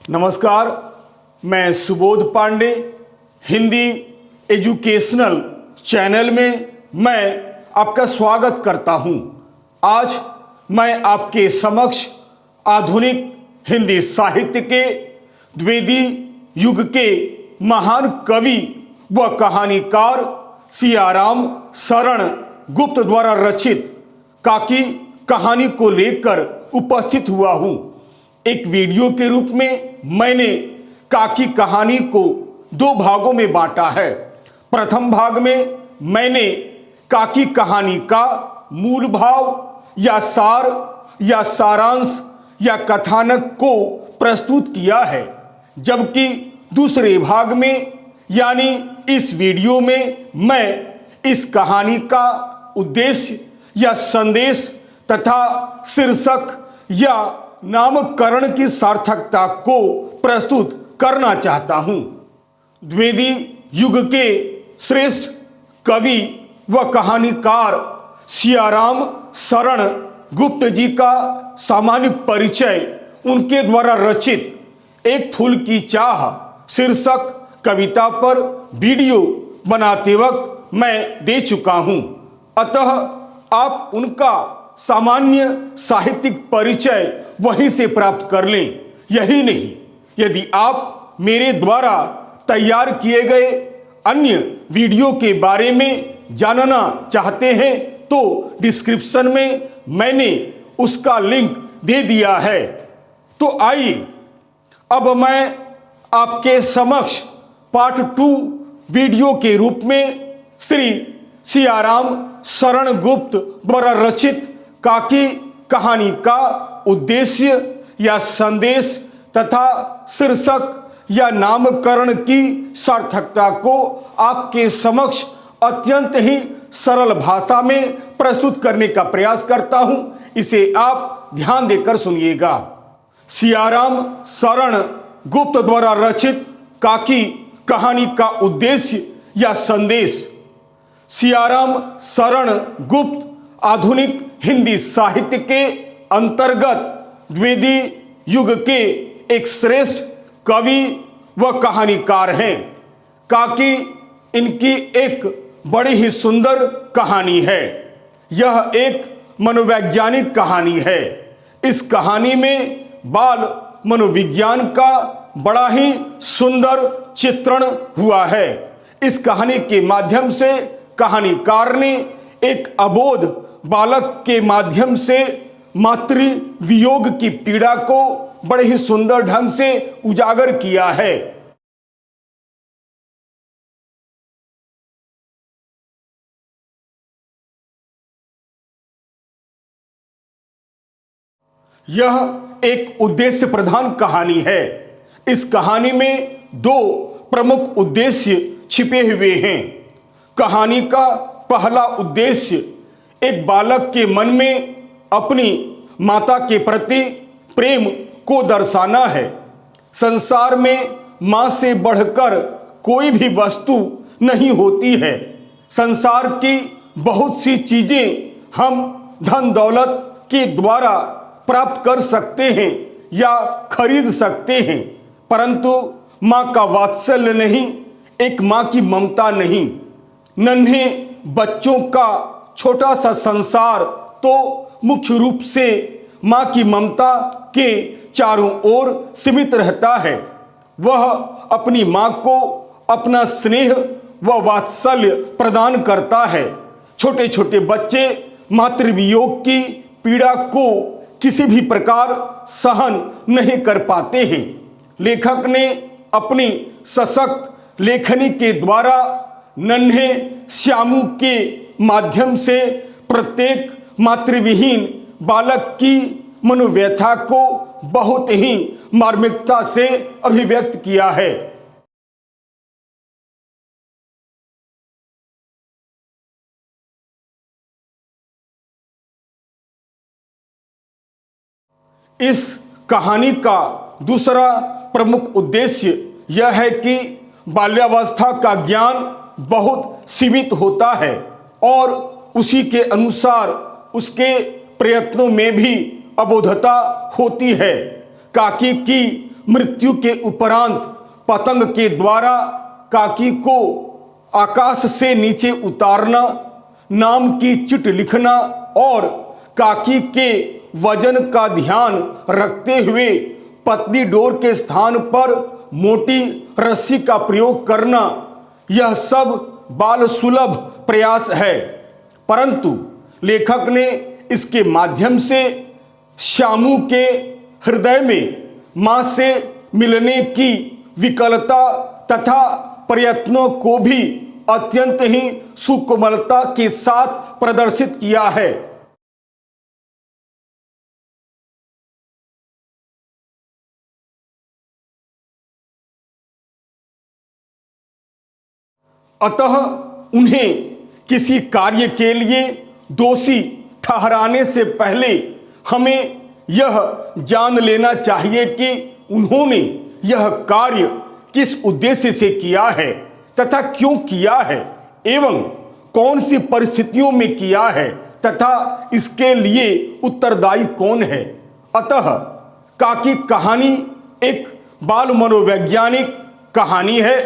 नमस्कार, मैं Subodh Pandey Hindi educational channel में मैं आपका स्वागत करता हूं। आज मैं आपके समक्ष आधुनिक हिंदी साहित्य के द्विवेदी युग के महान कवि व कहानीकार सियाराम शरण गुप्त द्वारा रचित काकी कहानी को लेकर उपस्थित हुआ हूं। एक वीडियो के रूप में मैंने काकी कहानी को दो भागों में बांटा है। प्रथम भाग में मैंने काकी कहानी का मूल भाव या सार या सारांश या कथानक को प्रस्तुत किया है, जबकि दूसरे भाग में यानी इस वीडियो में मैं इस कहानी का उद्देश्य या संदेश तथा शीर्षक या नामकरण की सार्थकता को प्रस्तुत करना चाहता हूं। द्विवेदी युग के श्रेष्ठ कवि व कहानीकार सियाराम शरण गुप्त जी का सामान्य परिचय उनके द्वारा रचित एक फूल की चाह शीर्षक कविता पर वीडियो बनाते वक्त मैं दे चुका हूं। अतः आप उनका सामान्य साहित्यिक परिचय वहीं से प्राप्त कर लें। यही नहीं, यदि आप मेरे द्वारा तैयार किए गए अन्य वीडियो के बारे में जानना चाहते हैं तो डिस्क्रिप्शन में मैंने उसका लिंक दे दिया है। तो आइए अब मैं आपके समक्ष पार्ट 2 वीडियो के रूप में श्री सियाराम शरण गुप्त द्वारा रचित काकी कहानी का उद्देश्य या संदेश तथा शीर्षक या नामकरण की सार्थकता को आपके समक्ष अत्यंत ही सरल भाषा में प्रस्तुत करने का प्रयास करता हूं। इसे आप ध्यान देकर सुनिएगा। सियाराम शरण गुप्त द्वारा रचित काकी कहानी का उद्देश्य या संदेश। सियाराम शरण गुप्त आधुनिक हिंदी साहित्य के अंतर्गत द्विवेदी युग के एक श्रेष्ठ कवि व कहानीकार हैं। काकी इनकी एक बड़ी ही सुंदर कहानी है। यह एक मनोवैज्ञानिक कहानी है। इस कहानी में बाल मनोविज्ञान का बड़ा ही सुंदर चित्रण हुआ है। इस कहानी के माध्यम से कहानीकार ने एक अबोध बालक के माध्यम से मातृ वियोग की पीड़ा को बड़े ही सुंदर ढंग से उजागर किया है। यह एक उद्देश्य प्रधान कहानी है। इस कहानी में दो प्रमुख उद्देश्य छिपे हुए हैं। कहानी का पहला उद्देश्य एक बालक के मन में अपनी माता के प्रति प्रेम को दर्शाना है। संसार में मां से बढ़कर कोई भी वस्तु नहीं होती है। संसार की बहुत सी चीजें हम धन दौलत के द्वारा प्राप्त कर सकते हैं या खरीद सकते हैं, परंतु मां का वात्सल्य नहीं, एक मां की ममता नहीं। नन्हे बच्चों का छोटा सा संसार तो मुख्य रूप से मां की ममता के चारों ओर सीमित रहता है। वह अपनी मां को अपना स्नेह व वात्सल्य प्रदान करता है। छोटे छोटे बच्चे मातृवियोग की पीड़ा को किसी भी प्रकार सहन नहीं कर पाते हैं। लेखक ने अपनी सशक्त लेखनी के द्वारा नन्हे श्यामू के माध्यम से प्रत्येक मातृविहीन बालक की मनोव्यथा को बहुत ही मार्मिकता से अभिव्यक्त किया है। इस कहानी का दूसरा प्रमुख उद्देश्य यह है कि बाल्यावस्था का ज्ञान बहुत सीमित होता है और उसी के अनुसार उसके प्रयत्नों में भी अबोधता होती है। काकी की मृत्यु के उपरांत पतंग के द्वारा काकी को आकाश से नीचे उतारना, नाम की चिट लिखना और काकी के वजन का ध्यान रखते हुए पतली डोर के स्थान पर मोटी रस्सी का प्रयोग करना, यह सब बाल सुलभ प्रयास है। परंतु लेखक ने इसके माध्यम से श्यामू के हृदय में मां से मिलने की विकलता तथा प्रयत्नों को भी अत्यंत ही सुकोमलता के साथ प्रदर्शित किया है। अतः उन्हें किसी कार्य के लिए दोषी ठहराने से पहले हमें यह जान लेना चाहिए कि उन्होंने यह कार्य किस उद्देश्य से किया है तथा क्यों किया है एवं कौन सी परिस्थितियों में किया है तथा इसके लिए उत्तरदायी कौन है। अतः काकी कहानी एक बाल मनोवैज्ञानिक कहानी है।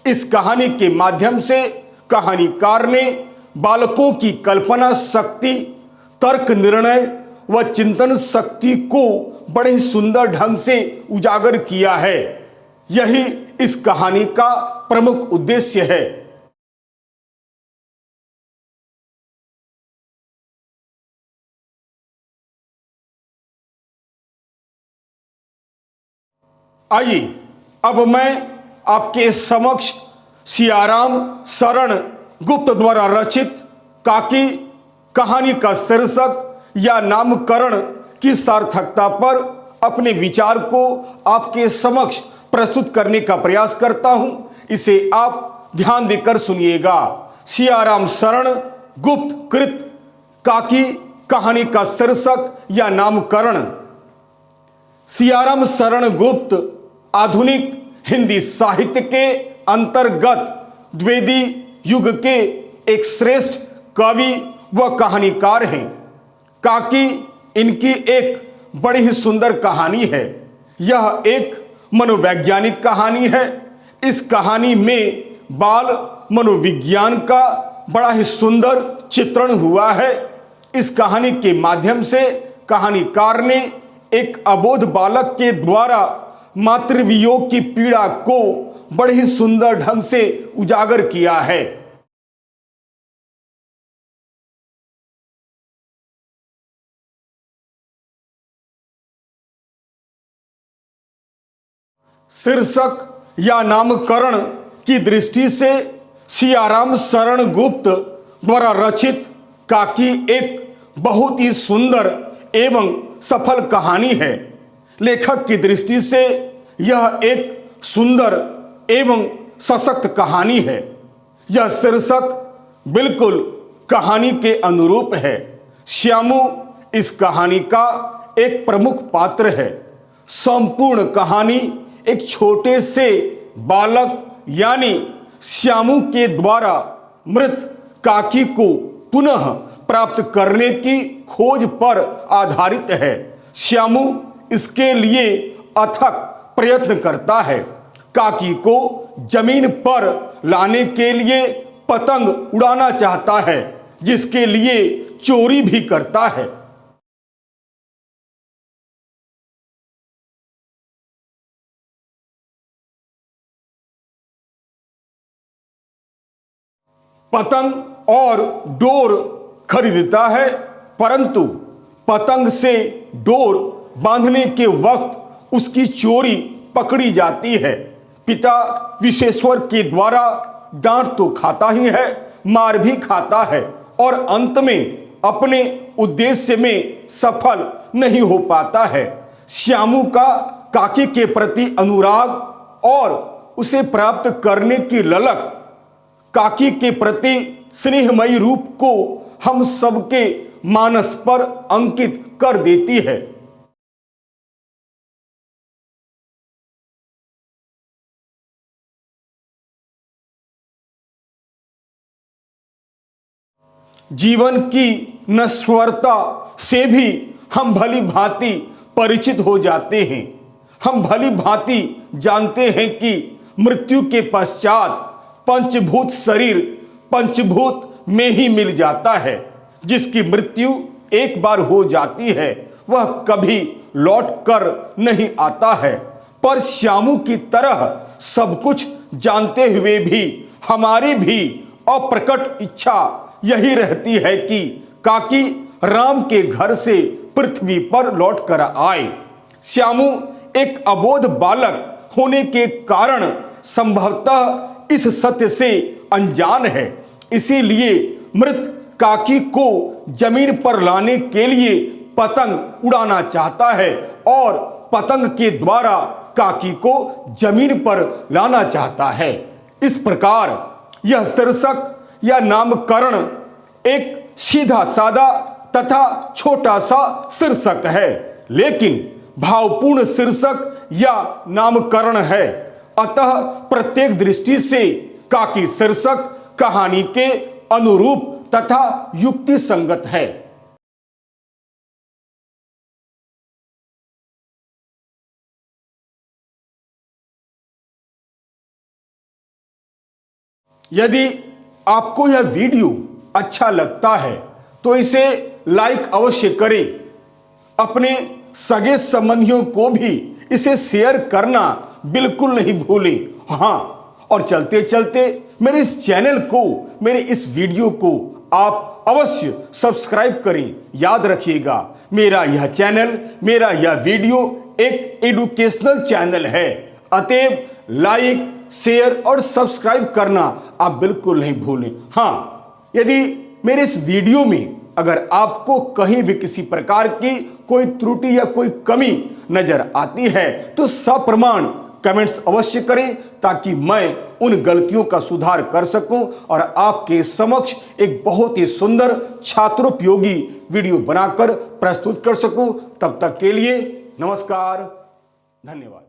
इस कहानी के माध्यम से कहानीकार ने बालकों की कल्पना शक्ति, तर्क निर्णय व चिंतन शक्ति को बड़े ही सुंदर ढंग से उजागर किया है। यही इस कहानी का प्रमुख उद्देश्य है। आइए अब मैं आपके समक्ष सियाराम शरण गुप्त द्वारा रचित काकी कहानी का शीर्षक या नामकरण की सार्थकता पर अपने विचार को आपके समक्ष प्रस्तुत करने का प्रयास करता हूं। इसे आप ध्यान देकर सुनिएगा। सियाराम शरण गुप्त कृत काकी कहानी का शीर्षक या नामकरण। सियाराम शरण गुप्त आधुनिक हिंदी साहित्य के अंतर्गत द्विवेदी युग के एक श्रेष्ठ कवि व कहानीकार हैं। काकी इनकी एक बड़ी ही सुंदर कहानी है। यह एक मनोवैज्ञानिक कहानी है। इस कहानी में बाल मनोविज्ञान का बड़ा ही सुंदर चित्रण हुआ है। इस कहानी के माध्यम से कहानीकार ने एक अबोध बालक के द्वारा मातृवियोग की पीड़ा को बड़े ही सुंदर ढंग से उजागर किया है। शीर्षक या नामकरण की दृष्टि से सियाराम शरण गुप्त द्वारा रचित काकी एक बहुत ही सुंदर एवं सफल कहानी है। लेखक की दृष्टि से यह एक सुंदर एवं सशक्त कहानी है। यह शीर्षक बिल्कुल कहानी के अनुरूप है। श्यामू इस कहानी का एक प्रमुख पात्र है। संपूर्ण कहानी एक छोटे से बालक यानी श्यामू के द्वारा मृत काकी को पुनः प्राप्त करने की खोज पर आधारित है। श्यामू इसके लिए अथक प्रयत्न करता है। काकी को जमीन पर लाने के लिए पतंग उड़ाना चाहता है, जिसके लिए चोरी भी करता है। पतंग और डोर खरीदता है, परंतु पतंग से डोर बांधने के वक्त उसकी चोरी पकड़ी जाती है। पिता विशेश्वर के द्वारा डांट तो खाता ही है, मार भी खाता है और अंत में अपने उद्देश्य में सफल नहीं हो पाता है। श्यामू का काकी के प्रति अनुराग और उसे प्राप्त करने की ललक काकी के प्रति स्नेहमयी रूप को हम सबके मानस पर अंकित कर देती है। जीवन की नश्वरता से भी हम भली भांति परिचित हो जाते हैं। हम भली भांति जानते हैं कि मृत्यु के पश्चात पंचभूत शरीर पंचभूत में ही मिल जाता है। जिसकी मृत्यु एक बार हो जाती है वह कभी लौट कर नहीं आता है। पर श्यामू की तरह सब कुछ जानते हुए भी हमारी भी अप्रकट इच्छा यही रहती है कि काकी राम के घर से पृथ्वी पर लौट कर आए। श्यामू एक अबोध बालक होने के कारण संभवतः इस सत्य से अनजान है। इसीलिए मृत काकी को जमीन पर लाने के लिए पतंग उड़ाना चाहता है और पतंग के द्वारा काकी को जमीन पर लाना चाहता है। इस प्रकार यह शीर्षक या नामकरण एक सीधा सादा तथा छोटा सा शीर्षक है, लेकिन भावपूर्ण शीर्षक या नामकरण है। अतः प्रत्येक दृष्टि से काकी शीर्षक कहानी के अनुरूप तथा युक्ति संगत है। यदि आपको यह वीडियो अच्छा लगता है तो इसे लाइक अवश्य करें। अपने सगे संबंधियों को भी इसे शेयर करना बिल्कुल नहीं भूलें। हाँ, और चलते चलते मेरे इस चैनल को, मेरे इस वीडियो को आप अवश्य सब्सक्राइब करें। याद रखिएगा, मेरा यह चैनल, मेरा यह वीडियो एक एजुकेशनल चैनल है। अतएव लाइक, शेयर और सब्सक्राइब करना आप बिल्कुल नहीं भूलें। हाँ, यदि मेरे इस वीडियो में अगर आपको कहीं भी किसी प्रकार की कोई त्रुटि या कोई कमी नजर आती है तो सप्रमाण कमेंट्स अवश्य करें, ताकि मैं उन गलतियों का सुधार कर सकूं और आपके समक्ष एक बहुत ही सुंदर छात्रोपयोगी वीडियो बनाकर प्रस्तुत कर सकूं। तब तक के लिए नमस्कार, धन्यवाद।